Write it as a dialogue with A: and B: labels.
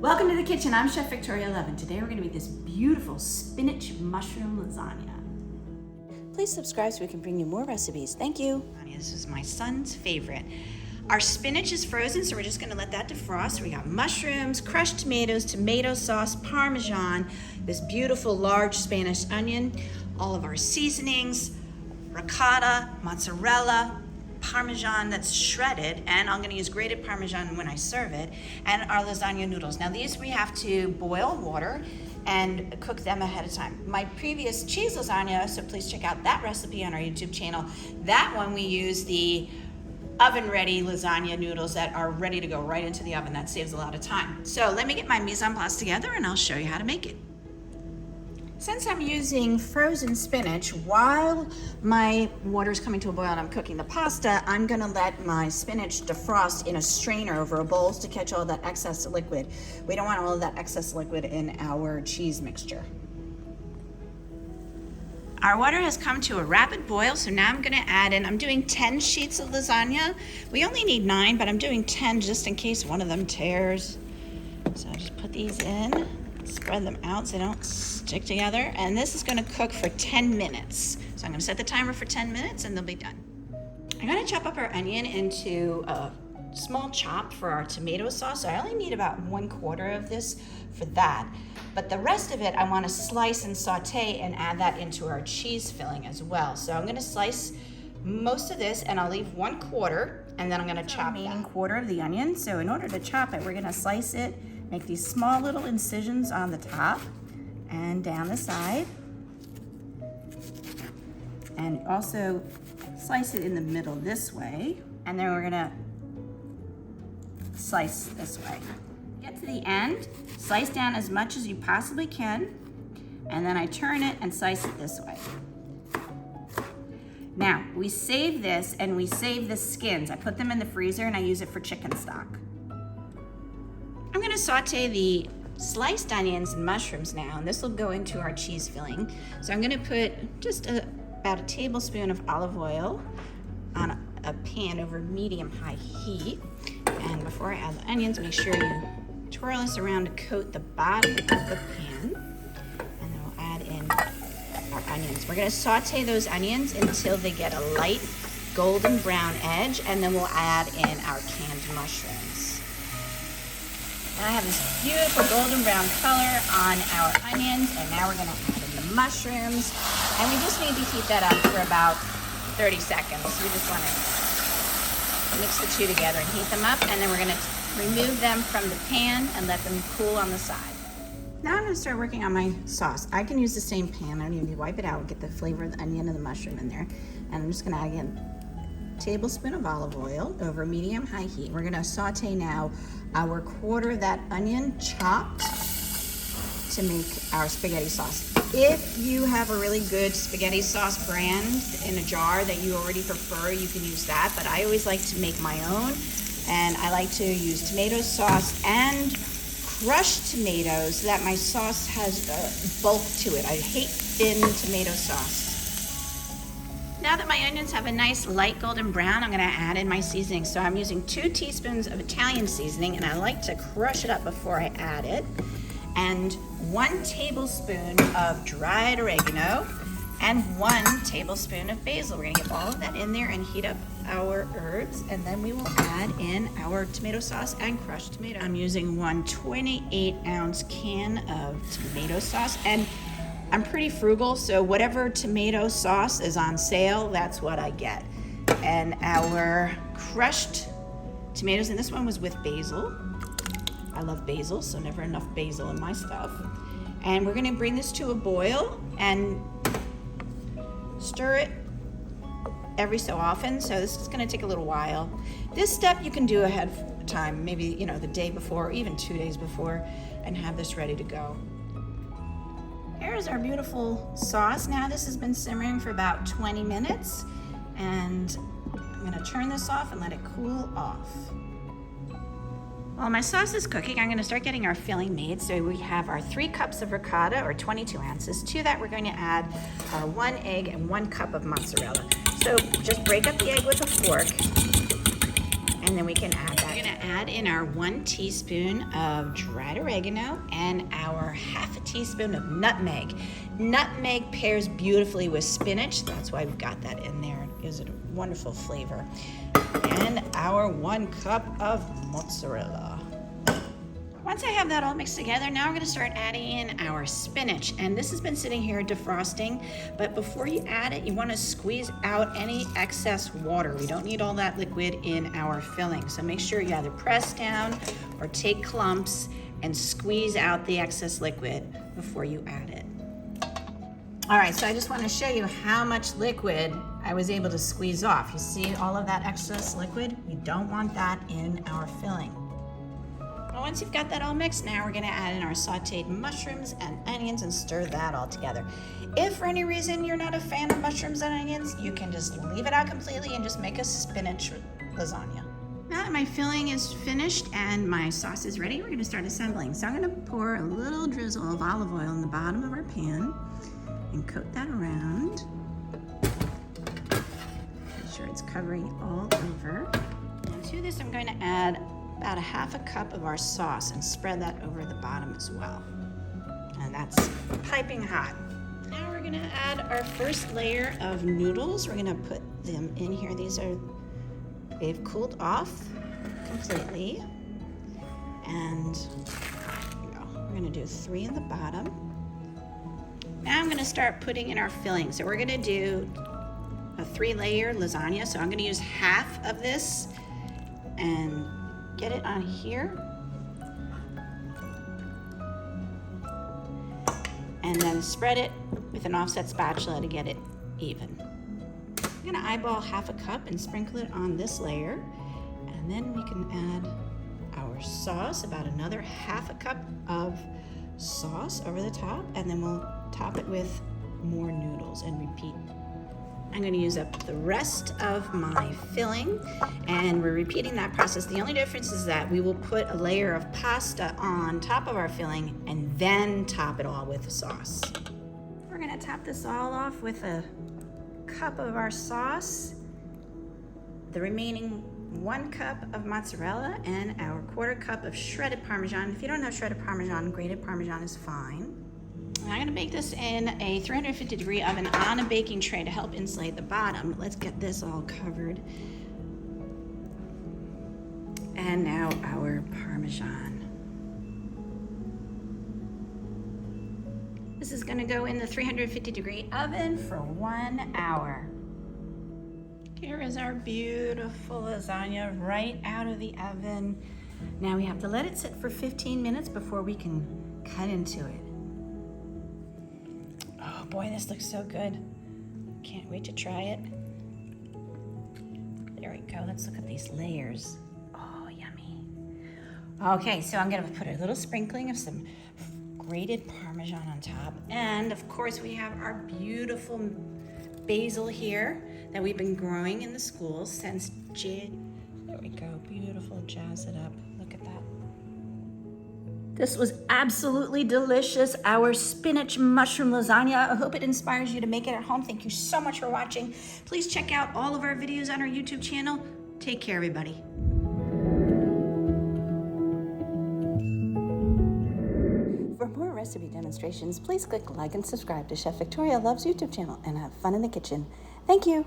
A: Welcome to the kitchen. I'm Chef Victoria Love, and today we're going to make this beautiful spinach mushroom lasagna. Please subscribe so we can bring you more recipes. Thank you. This is my son's favorite. Our spinach is frozen, so we're just going to let that defrost. We got mushrooms, crushed tomatoes, tomato sauce, Parmesan, this beautiful large Spanish onion, all of our seasonings, ricotta, mozzarella, Parmesan that's shredded, and I'm going to use grated Parmesan when I serve it, and our lasagna noodles. Now these we have to boil water and cook them ahead of time. My previous cheese lasagna, so please check out that recipe on our YouTube channel. That one we use the oven ready lasagna noodles that are ready to go right into the oven. That saves a lot of time. So let me get my mise en place together and I'll show you how to make it. Since I'm using frozen spinach, while my water is coming to a boil and I'm cooking the pasta, I'm gonna let my spinach defrost in a strainer over a bowl to catch all that excess liquid. We don't want all of that excess liquid in our cheese mixture. Our water has come to a rapid boil, so now I'm gonna add in, I'm doing 10 sheets of lasagna. We only need 9, but I'm doing 10 just in case one of them tears. So I just put these in. Spread them out so they don't stick together. And this is gonna cook for 10 minutes. So I'm gonna set the timer for 10 minutes and they'll be done. I'm gonna chop up our onion into a small chop for our tomato sauce. So I only need about 1/4 of this for that. But the rest of it, I wanna slice and saute and add that into our cheese filling as well. So I'm gonna slice most of this and I'll leave 1/4 and then I'm gonna chop the remaining 1/4 of the onion. So in order to chop it, we're gonna slice it, make these small little incisions on the top and down the side. And also slice it in the middle this way. And then we're gonna slice this way. Get to the end, slice down as much as you possibly can. And then I turn it and slice it this way. Now, we save this and we save the skins. I put them in the freezer and I use it for chicken stock. I'm gonna saute the sliced onions and mushrooms now, and this will go into our cheese filling. So I'm gonna put just about a tablespoon of olive oil on a pan over medium-high heat. And before I add the onions, make sure you twirl this around to coat the bottom of the pan. And then we'll add in our onions. We're gonna saute those onions until they get a light golden brown edge, and then we'll add in our canned mushrooms. I have this beautiful golden brown color on our onions, and now we're gonna add in the mushrooms. And we just need to heat that up for about 30 seconds. We just wanna mix the two together and heat them up, and then we're gonna remove them from the pan and let them cool on the side. Now I'm gonna start working on my sauce. I can use the same pan. I don't even need to wipe it out, get the flavor of the onion and the mushroom in there. And I'm just gonna add again a tablespoon of olive oil over medium-high heat. We're gonna saute now our 1/4 of that onion chopped to make our spaghetti sauce. If you have a really good spaghetti sauce brand in a jar that you already prefer, you can use that, but I always like to make my own, and I like to use tomato sauce and crushed tomatoes so that my sauce has bulk to it. I hate thin tomato sauce. Now that my onions have a nice light golden brown, I'm gonna add in my seasoning. So I'm using 2 teaspoons of Italian seasoning, and I like to crush it up before I add it. And 1 tablespoon of dried oregano and 1 tablespoon of basil. We're gonna get all of that in there and heat up our herbs, and then we will add in our tomato sauce and crushed tomato. I'm using 1 28-ounce can of tomato sauce, and I'm pretty frugal, so whatever tomato sauce is on sale, that's what I get. And our crushed tomatoes, and this one was with basil. I love basil, so never enough basil in my stuff. And we're gonna bring this to a boil and stir it every so often. So this is gonna take a little while. This step you can do ahead of time, maybe the day before, or even 2 days before, and have this ready to go. Here's our beautiful sauce. Now this has been simmering for about 20 minutes, and I'm gonna turn this off and let it cool off. While my sauce is cooking, I'm gonna start getting our filling made. So we have our 3 cups of ricotta, or 22 ounces. To that, we're going to add our 1 egg and 1 cup of mozzarella. So just break up the egg with a fork, and then we can add that. We're gonna add in our 1 teaspoon of dried oregano and our ½ teaspoon of nutmeg. Nutmeg pairs beautifully with spinach. That's why we've got that in there. It gives it a wonderful flavor. And our 1 cup of mozzarella. Once I have that all mixed together, now we're going to start adding in our spinach. And this has been sitting here defrosting, but before you add it, you want to squeeze out any excess water. We don't need all that liquid in our filling. So make sure you either press down or take clumps and squeeze out the excess liquid before you add it. All right, so I just want to show you how much liquid I was able to squeeze off. You see all of that excess liquid? We don't want that in our filling. Once you've got that all mixed, now we're gonna add in our sauteed mushrooms and onions and stir that all together. If for any reason you're not a fan of mushrooms and onions, you can just leave it out completely and just make a spinach lasagna. Now that my filling is finished and my sauce is ready, we're gonna start assembling. So I'm gonna pour a little drizzle of olive oil in the bottom of our pan and coat that around. Make sure it's covering all over. And to this, I'm going to add about ½ cup of our sauce and spread that over the bottom as well. And that's piping hot. Now we're gonna add our first layer of noodles. We're gonna put them in here. They've cooled off completely. And there we go. We're gonna do 3 in the bottom. Now I'm gonna start putting in our filling. So we're gonna do a 3-layer lasagna. So I'm gonna use half of this and get it on here, and then spread it with an offset spatula to get it even. I'm gonna eyeball ½ cup and sprinkle it on this layer, and then we can add our sauce, about another ½ cup of sauce over the top, and then we'll top it with more noodles and repeat. I'm going to use up the rest of my filling, and we're repeating that process. The only difference is that we will put a layer of pasta on top of our filling and then top it all with the sauce. We're going to top this all off with a cup of our sauce, the remaining 1 cup of mozzarella, and our ¼ cup of shredded Parmesan. If you don't have shredded Parmesan, grated Parmesan is fine. I'm gonna bake this in a 350-degree oven on a baking tray to help insulate the bottom. Let's get this all covered. And now our Parmesan. This is gonna go in the 350-degree oven for 1 hour. Here is our beautiful lasagna right out of the oven. Now we have to let it sit for 15 minutes before we can cut into it. Oh boy, this looks so good. Can't wait to try it. There we go, let's look at these layers. Oh, yummy. Okay, so I'm gonna put a little sprinkling of some grated Parmesan on top. And of course we have our beautiful basil here that we've been growing in the schools since there we go, beautiful, jazz it up. Look at that. This was absolutely delicious, our spinach mushroom lasagna. I hope it inspires you to make it at home. Thank you so much for watching. Please check out all of our videos on our YouTube channel. Take care, everybody. For more recipe demonstrations, please click like and subscribe to Chef Victoria Loves YouTube channel and have fun in the kitchen. Thank you.